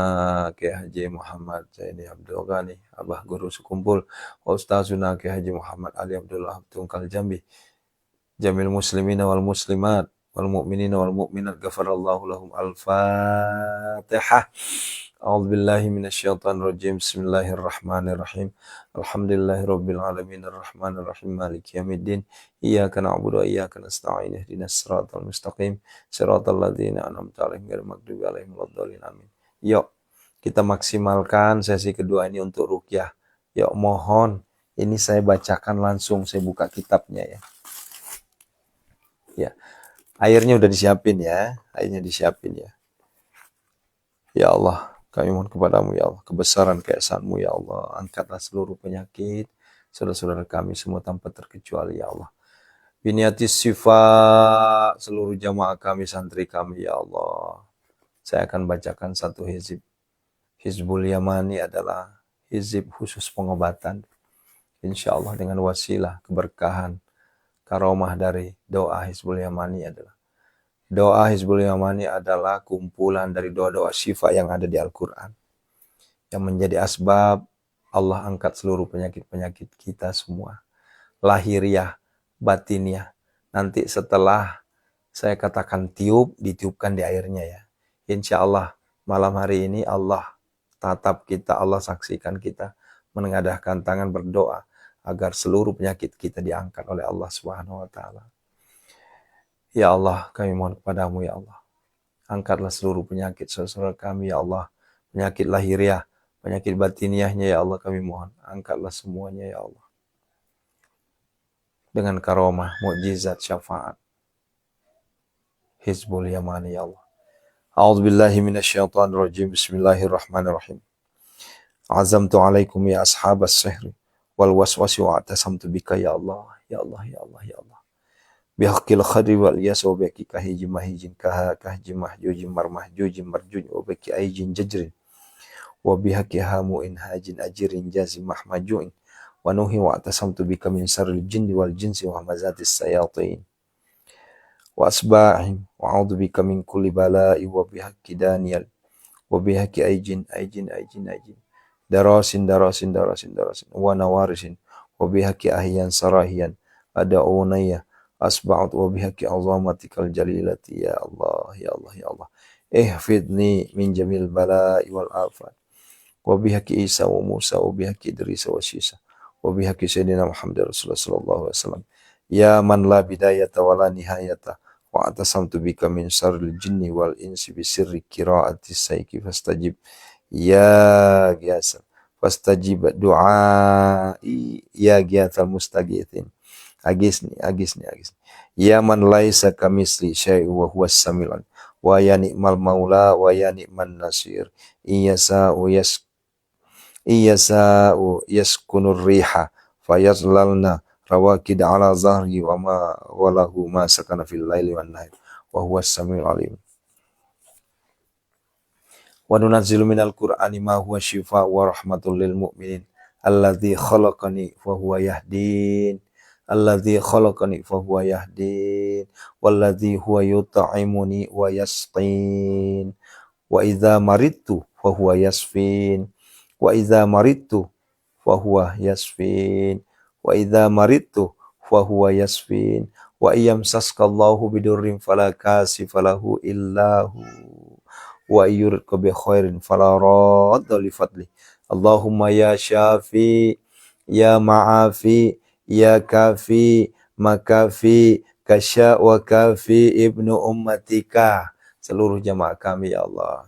Ki Haji Muhammad Zaini Abdul Ghani Abah Guru Sekumpul wa ustazuna Ki Haji Muhammad Ali Abdullah Tungkal Jambi jamil muslimina wal muslimat wal mu'minina wal mu'minat ghafarallahu lahum. Al-Fatihah. A'udzubillahi minasyaitonir rajim. Bismillahirrahmanirrahim. Alhamdulillahirabbil alamin arrahmanir rahim maliki yaumiddin. Iyyaka na'budu wa iyyaka nasta'in. Ihdinas siratal mustaqim. Siratal ladzina an'amta 'alaihim ghairil maghdubi 'alaihim waladdallin. Amin. Yuk, kita maksimalkan sesi kedua ini untuk ruqyah. Yuk, mohon ini saya bacakan langsung, saya buka kitabnya ya. Ya. Airnya udah disiapin ya. Airnya disiapin ya. Ya Allah, kami mohon kepadamu ya Allah, kebesaran keesaanmu ya Allah, angkatlah seluruh penyakit saudara-saudara kami semua tanpa terkecuali ya Allah. Biniatis syifa seluruh jamaah kami, santri kami ya Allah. Saya akan bacakan satu hizib. Hizbul Yamani adalah hizib khusus pengobatan. Insya Allah dengan wasilah keberkahan karomah dari doa Hizbul Yamani adalah doa Hizbul Yamani adalah kumpulan dari doa-doa syifa yang ada di Al-Quran. Yang menjadi asbab Allah angkat seluruh penyakit-penyakit kita semua. Lahiriah, batiniah. Nanti setelah saya katakan tiup, ditiupkan di airnya ya. Insya Allah malam hari ini Allah tatap kita, Allah saksikan kita menengadahkan tangan berdoa agar seluruh penyakit kita diangkat oleh Allah Subhanahu wa taala. Ya Allah, kami mohon kepadamu ya Allah. Angkatlah seluruh penyakit saudara kami ya Allah. Penyakit lahiriah, penyakit batiniahnya ya Allah kami mohon. Angkatlah semuanya ya Allah. Dengan karomah, mukjizat, syafaat. Hizbul Yamani ya Allah. A'udzubillahi minasyaitonirrajim. Bismillahirrahmanirrahim. Azamtu alaikum ya ashabas sihri wal waswasi wa atasamtu bika ya Allah. Ya Allah, ya Allah, ya Allah. Bihaqil khadri wal yas wa bihaqi kahiji mahijin kahji mahjujin marmahjujin marjuj wa bihaqi aijin jajrin wa bihaqi hamu'in hajin ajirin jazim mahmaju'in wa nuhi wa atasamtu bika min sarril jinni wal jinsi wa hamazatis sayatin wa asba'in wa a'udhu bika min kulli bala'i wa bihaqi daniyal wa bihaqi aijin darasin wa nawarisin wa bihaqi ahyan sarahiyan ada'unayya asba'at wa bihaqi azamatikal jalilati ya Allah ya Allah ya Allah. Ihfidni min jamil bala'i wal afat wa bihaqi Isa wa Musa wa bihaqi Idris wa Syisa wa bihaqi Sayyidina Muhammad Rasulullah sallallahu alaihi wasallam ya man la bidayata wa la nihayata wa atasamtu bika min syarril jinni wal insi bi sirri qiraati sayki fastajib ya Giyasal fastajib du'ai ya Giyatal mustagithin. Agisni. Ya man laisa kamisli syai'u wa huwas sami'un wa ya ni'mal maula wa ya ni'man nasir. Iyasa'u yaskunur riha fayazlalna rawakid ala zahri wa ma walahu ma sakana fil laili wan nahar wa huwas sami'ul alim. Wa nunazzilu minal qur'ani ma huwa shifa' wa rahmatul lil mu'minin alladzi khalaqani fa huwa yahdin. Alladzi khalaqani fa huwa yahdin walladzi huwa yut'imuni wa yasqin wa idza maridtu fa huwa yasfin wa idza maridtu fa huwa yasfin wa idza maridtu fa huwa yasfin, wa iyamsaskallahu bidurrin fala kashifa lahu illa hu, wa yuridka bi khairin fala radda li fadli. Allahumma ya syafi, ya ma'afi, ya kafi, makafi, kasya wa kafi ibnu ummatika. Seluruh jamaah kami ya Allah.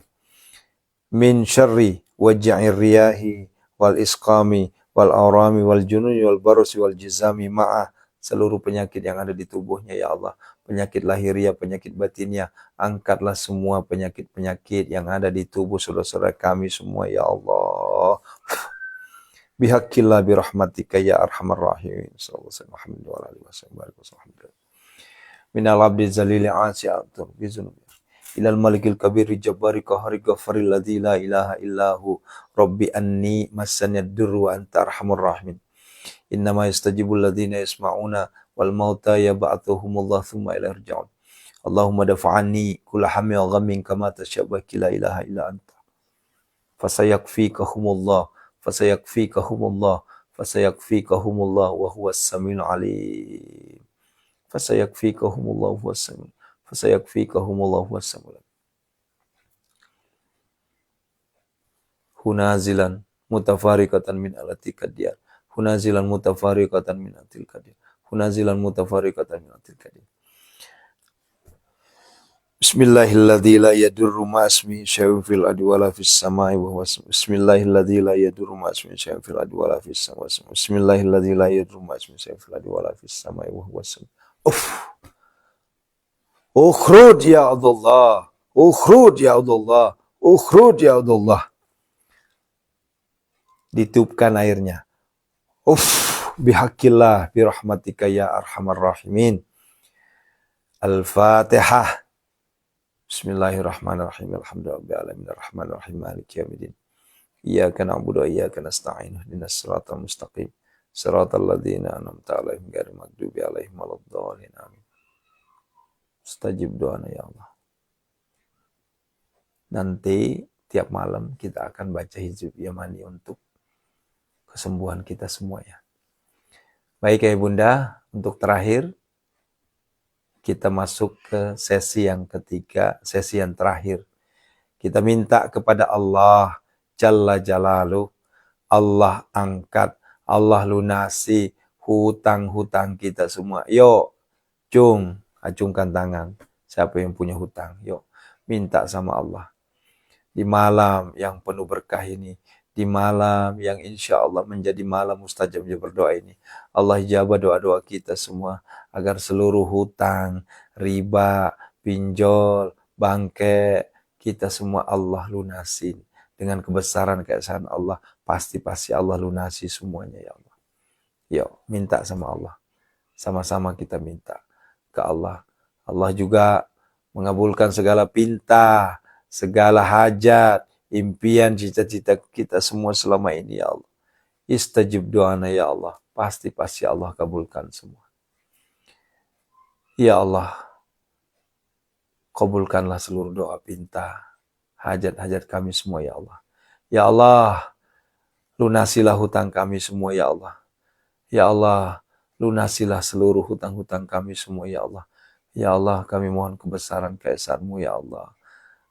Min syarri waj'ir riyahi wal isqami wal awrami wal jununi wal barusi wal jizami ma'ah. Seluruh penyakit yang ada di tubuhnya ya Allah, penyakit lahiriah, penyakit batinnya, angkatlah semua penyakit-penyakit yang ada di tubuh saudara-saudara kami semua ya Allah. Bihaqqillah birahmatika ya arhamar rahimin. Sallallahu alaihi wasallam. Minal abdi zalili asi'atur bizunubi ilal malikil kabiri jabbari qahari ghafaril ladzi la ilaha illahu rabbi anni massaniyad durru wa anta arhamur rahimin. Innama yastajibul ladzina yasma'una wal mauta yab'athuhumullah thumma ilaihi yarji'un. Allahumma dafa'anni kulla hammi wa ghammin kama tasyabbaki la ilaha illa anta. Fasayakfikahumullah wa huwas samiul alim. Fasayakfikahumullah wa huwas samiul. Fasayakfikahumullah wa huwas samiul. Hunazilan mutafariqatan min alatika diyar. Hunazilan mutafariqatan min atilka diyar. Hunazilan mutafariqatan min atilka diyar. Bismillahilladzi la yadurru ma'asmihi syai'un fil ardi wala fis samai wa huwa Bismillahilladzi la yadurru ma'asmihi syai'un fil ardi wala fis samai. Bismillahilladzi la yadurru ma'asmihi syai'un fil ardi wala fis samai wa huwa Ukhrud ya Allah. Ukhrud ya Allah. Ukhrud ya Allah. Ditupkan airnya. Bihaqqillah birahmatika ya arhamar rahimin. Al-Fatihah. Bismillahirrahmanirrahim. Alhamdulillahirabbil alamin arrahmanir rahim maliki yaumiddin. Iyyaka na'budu wa iyyaka nasta'in. Ihdinas siratal mustaqim. Siratal ladzina an'amta 'alaihim ghairil maghdubi 'alaihim waladdallin. Amin. Mustajib doana ya Allah. Nanti tiap malam kita akan baca hizb yamani untuk kesembuhan kita semua ya. Baik ya Bunda, untuk terakhir kita masuk ke sesi yang ketiga, sesi yang terakhir. Kita minta kepada Allah Jalla Jalaluh, Allah angkat, Allah lunasi hutang-hutang kita semua. Yuk, acungkan tangan. Siapa yang punya hutang? Yuk, minta sama Allah. Di malam yang penuh berkah ini, di malam yang insya Allah menjadi malam mustajabnya berdoa ini, Allah ijabah doa-doa kita semua, agar seluruh hutang, riba, pinjol, bangke, kita semua Allah lunasin. Dengan kebesaran keesaan Allah, pasti Allah lunasi semuanya ya Allah. Yuk, minta sama Allah. Sama-sama kita minta ke Allah. Allah juga mengabulkan segala pinta, segala hajat, impian, cita-cita kita semua selama ini ya Allah. Istajib doana ya Allah. Pasti Allah kabulkan semua. Ya Allah, kabulkanlah seluruh doa pinta, hajat-hajat kami semua ya Allah. Ya Allah, lunasilah hutang kami semua ya Allah. Ya Allah, lunasilah seluruh hutang-hutang kami semua ya Allah. Ya Allah, kami mohon kebesaran keesaan-Mu ya Allah.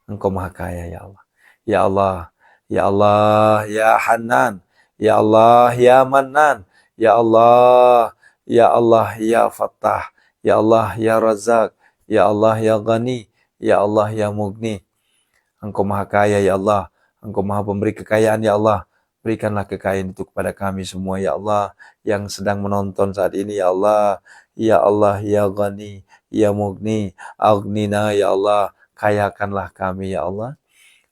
Engkau Maha Kaya ya Allah. Ya Allah, ya Allah, ya Hanan, ya Allah, ya Manan, ya Allah, ya Allah, ya Fattah, ya Allah, ya Razak, ya Allah, ya Ghani, ya Allah, ya Mughni. Engkau Maha Kaya ya Allah, Engkau Maha Pemberi kekayaan ya Allah. Berikanlah kekayaan itu kepada kami semua ya Allah, yang sedang menonton saat ini ya Allah. Ya Allah, ya Ghani, ya Mughni, aghnina ya Allah, kayakanlah kami ya Allah.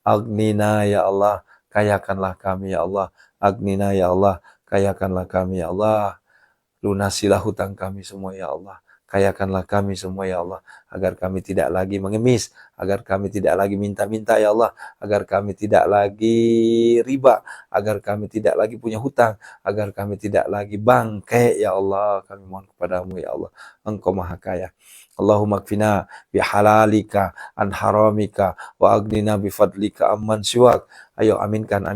Aghnina ya Allah, kayakanlah kami ya Allah. Aghnina ya Allah, kayakanlah kami ya Allah. Lunasilah hutang kami semua ya Allah. Kayakanlah kami semua ya Allah, agar kami tidak lagi mengemis, agar kami tidak lagi minta-minta ya Allah, agar kami tidak lagi riba, agar kami tidak lagi punya hutang, agar kami tidak lagi bangke ya Allah. Kami mohon kepadamu ya Allah, Engkau Maha Kaya. Allahumma kfina bihalalika an haramika wa aghnina bifadlika amman siwak. Ayo aminkan.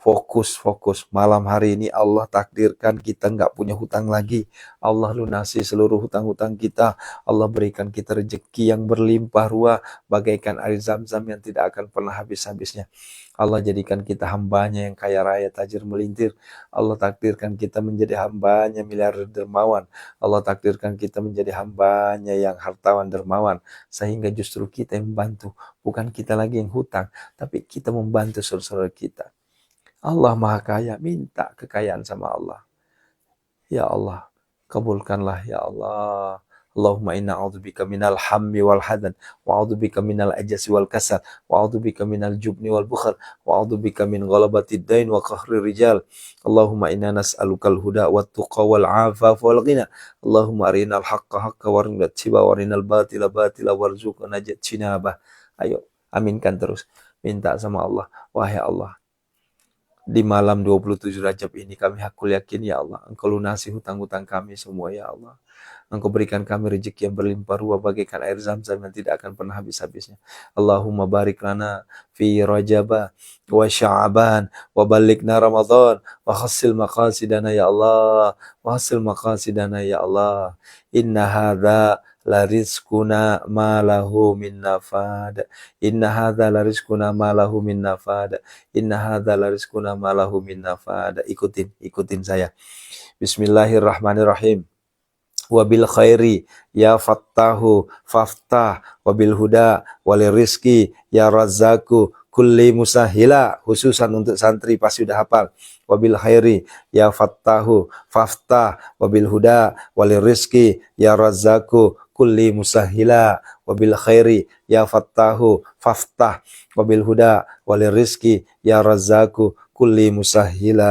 Fokus. Malam hari ini Allah takdirkan kita nggak punya hutang lagi. Allah lunasi seluruh hutang-hutang kita. Allah berikan kita rezeki yang berlimpah ruah bagaikan air zam-zam yang tidak akan pernah habis-habisnya. Allah jadikan kita hambanya yang kaya raya tajir melintir. Allah takdirkan kita menjadi hambanya miliarder dermawan. Allah takdirkan kita menjadi hambanya yang hartawan dermawan. Sehingga justru kita yang membantu. Bukan kita lagi yang hutang. Tapi kita membantu saudara-saudara kita. Allah Maha Kaya, minta kekayaan sama Allah. Ya Allah, kabulkanlah ya Allah. Allahumma inna a'udzubika minal hammi wal hadan, wa a'udzubika minal ajasi wal kasal, wa a'udzubika minal jubni wal bukhal, wa a'udzubika min ghalabati dain wa qahri rijal. Allahumma inna nas'alukal huda wat tuqa wal afaf wal ghina. Allahumma arinal haqqa haqqa warina tiba warinal batila batila warzuqna jinabah. Ayo, aminkan terus. Minta sama Allah, wahai Allah, di malam 27 Rajab ini kami hakul yakin ya Allah, Engkau lunasi hutang-hutang kami semua ya Allah. Engkau berikan kami rezeki yang berlimpah ruah bagaikan air zam-zam yang tidak akan pernah habis-habisnya. Allahumma barik lana fi Rajab wa Sya'ban wa balighna Ramadan wa khassil maqasidana ya Allah, wa khassil maqasidana ya Allah. Inna hadza la rizquna ma lahu min nafad. Inna hadza la rizquna ma lahu min nafad. Inna hadza la rizquna ma lahu min nafad. Ikutin saya. Bismillahirrahmanirrahim. Wabil khairi ya fattahu faftah, wabil huda walir rizki ya razzaku kulli musahila. Khususan untuk santri pasti sudah hafal. Wabil khairi ya fattahu faftah, wabil huda walir rizki ya razzaku kulli musahila. Wabil khairi ya fattahu faftah, wabil huda walir rizki ya razzaku kulli musahila.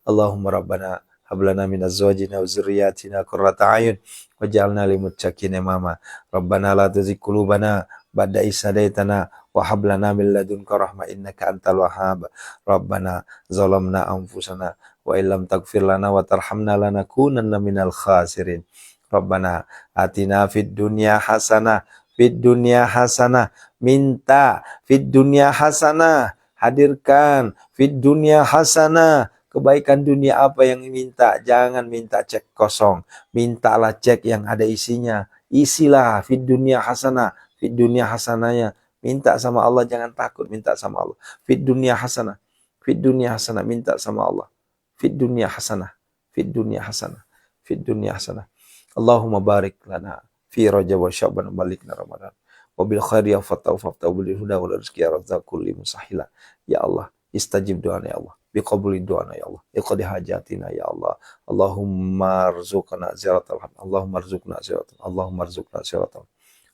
Allahumma rabbana hablana min azwajina wa zurriyyatina qurrata a'yun waj'alna lil muttaqina imama. Rabbana la tuzigh qulubana ba'da idh hadaitana wa hab lana min ladunka rahmah innaka antal wahhab. Rabbana zalamna anfusana wa illam taghfir lana wa tarhamna lanakunanna minal khasirin. Rabbana atina fid dunya hasanah, fid dunya hasanah, minta fid dunya hasanah, hadirkan fid dunya hasanah. Kebaikan dunia apa yang minta? Jangan minta cek kosong. Mintalah cek yang ada isinya. Isilah fid dunia hasanah. Fid dunia hasanahnya. Minta sama Allah, jangan takut minta sama Allah. Fid dunia hasanah. Fid dunia hasanah, minta sama Allah. Fid dunia hasanah. Fid dunia hasanah. Fid dunia hasanah. Allahumma barik lana fi Rajab wa Sya'ban balikna Ramadan. Wabil khairi ya fattah bil huda wal rizqi ya razzaq kulli musahila. Ya Allah, istajib doa ya Allah. Biqabuli doana ya Allah, iqdi hajatina ya Allah. Allahumma arzuqna ziyaratal haq, Allahumma arzuqna ziyaratal, Allahumma arzuqna ziyaratal,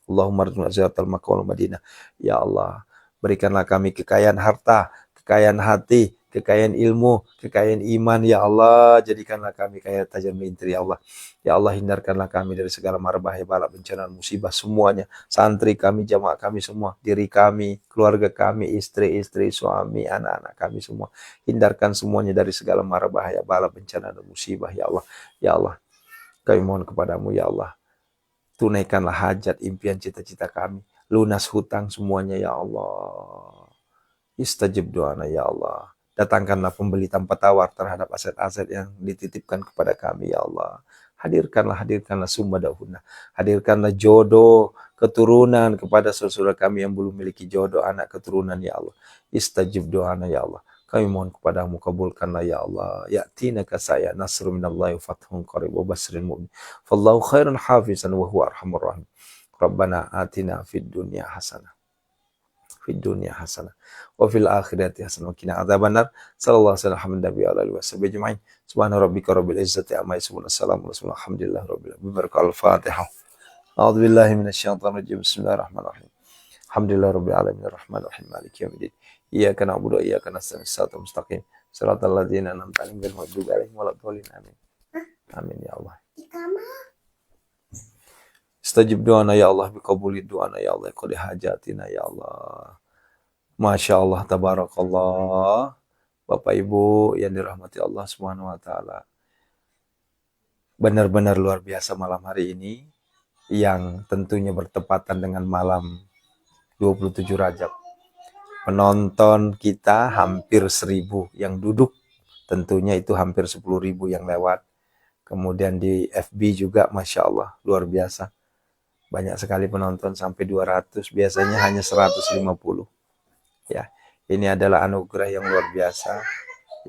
Allahumma arzuqna ziyaratal Makkah wal Madinah. Ya Allah, berikanlah kami kekayaan harta, kekayaan hati, kekayaan ilmu, kekayaan iman ya Allah. Jadikanlah kami kaya tajam melintir ya Allah. Ya Allah, hindarkanlah kami dari segala mara bahaya, bala, bencana, musibah semuanya. Santri kami, jamaah kami semua, diri kami, keluarga kami, istri-istri, suami, anak-anak kami semua. Hindarkan semuanya dari segala mara bahaya, bala, bencana, dan musibah ya Allah. Ya Allah, kami mohon kepadamu ya Allah. Tunaikanlah hajat, impian, cita-cita kami. Lunas hutang semuanya ya Allah. Istajib doana ya Allah. Datangkanlah pembeli tanpa tawar terhadap aset-aset yang dititipkan kepada kami ya Allah. Hadirkanlah summa dahuna. Hadirkanlah jodoh, keturunan kepada saudara kami yang belum memiliki jodoh, anak keturunan ya Allah. Istajib doana ya Allah. Kami mohon kepadamu, kabulkanlah ya Allah. Ya'tina kasaya nasru minallahi fathun qarib wa basril mu'min. Fallahu khairun hafizan wa huwa arhamur rahim. Rabbana atina fid dunya hasanah. Fid dunya hasanah wa fil akhirati hasanah wa qina adzabannar. Sallallahu alaihi wasallam nabi wa alihi washabihi ajmain. Subhana rabbika rabbil izzati amma yasifun. Assalamu alaikum alhamdulillahi rabbil alamin. Barakal Fatihah. A'udzu billahi minasyaitonir rajim. Bismillahirrahmanirrahim. Alhamdulillahi rabbil alamin arrahmanir rahim maliki yaumiddin. Iyyaka na'budu wa iyyaka nasta'in ihdinas mustaqim. Shiratal ladzina an'amta 'alaihim ghairil maghdubi 'alaihim waladdallin. Amin. Amin ya Allah. Istajib doana ya Allah, biqabuli doana ya Allah, qadi hajatina ya Allah. Masya Allah, tabarakallah. Bapak Ibu yang dirahmati Allah Subhanahu wa taala. Benar-benar luar biasa malam hari ini yang tentunya bertepatan dengan malam 27 Rajab. penonton kita hampir 1.000 yang duduk, tentunya itu hampir 10.000 yang lewat. Kemudian di FB juga Masya Allah luar biasa, banyak sekali penonton sampai 200, biasanya hanya 150 ya. Ini adalah anugerah yang luar biasa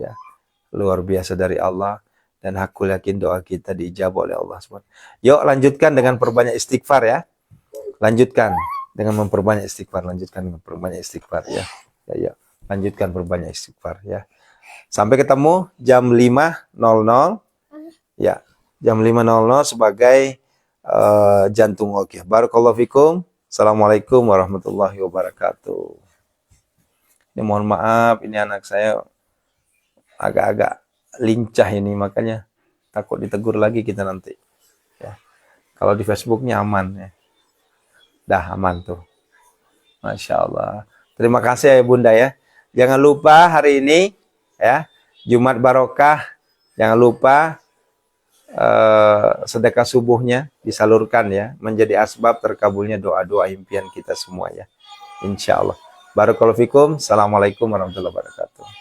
ya, luar biasa dari Allah, dan aku yakin doa kita diijabah oleh Allah SWT. Yuk lanjutkan dengan perbanyak istighfar ya, lanjutkan dengan memperbanyak istighfar, lanjutkan dengan perbanyak istighfar ya. Ya, lanjutkan perbanyak istighfar ya. Sampai ketemu jam 5.00 ya, jam 5.00 sebagai jantung oke. Barakallahu fikum. Assalamualaikum warahmatullahi wabarakatuh. Ini mohon maaf, ini anak saya agak-agak lincah ini, makanya takut ditegur lagi kita nanti ya. Kalau di Facebooknya aman ya, dah aman tuh, Masya Allah. Terima kasih ya Bunda ya. Jangan lupa hari ini ya, Jumat Barokah, jangan lupa sedekah subuhnya disalurkan ya, menjadi asbab terkabulnya doa-doa impian kita semua ya, insya Allah. Barakallahu fikum. Assalamualaikum warahmatullahi wabarakatuh.